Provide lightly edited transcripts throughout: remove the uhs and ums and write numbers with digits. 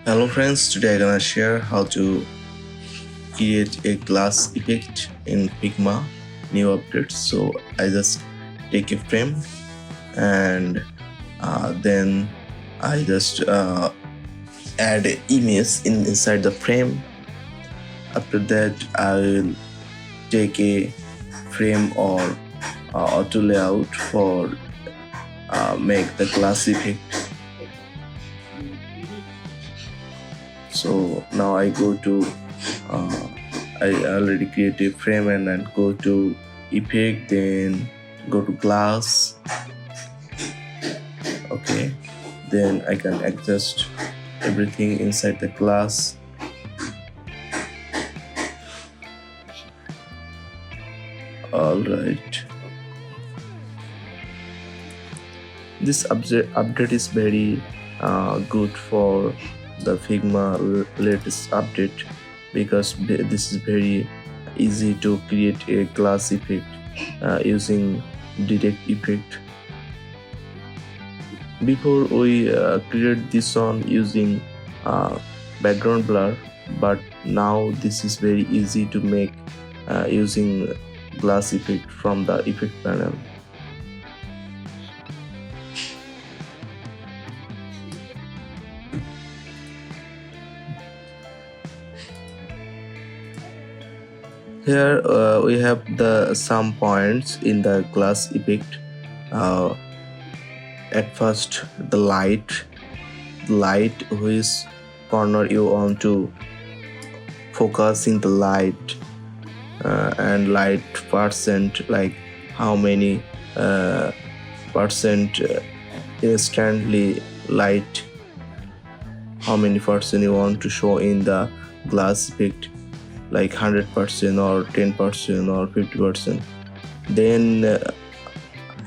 Hello friends, today I'm gonna share how to create a glass effect in Figma new updates. So I just take a frame and then I just add an image inside the frame. After that I will take a frame or auto layout for make the glass effect. So now I go to I already create a frame and then go to effect, then go to glass. Okay, then I can adjust everything inside the glass. All right, this update is very good for the Figma latest update because this is very easy to create a glass effect using direct effect. Before we create this one using background blur, but now this is very easy to make using glass effect from the effect panel. Here we have the some points in the glass effect. At first, the light which corner you want to focus in the light, and light percent, like how many percent instantly light, how many percent you want to show in the glass effect, like 100% or 10% or 50%. Then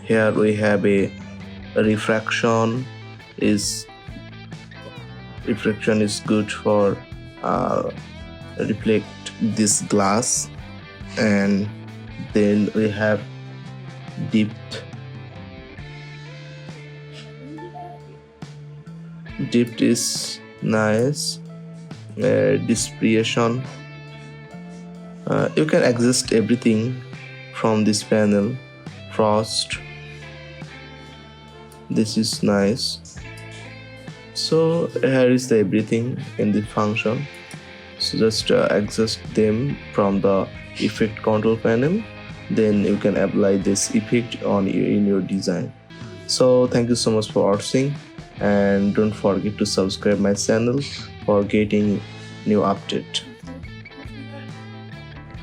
here we have a refraction is good for reflect this glass. And then we have depth is nice. Dispersion, you can adjust everything from this panel. Frost, this is nice. So here is the everything in the function. So just adjust them from the effect control panel, then you can apply this effect in your design. So thank you so much for watching, and don't forget to subscribe my channel for getting new update.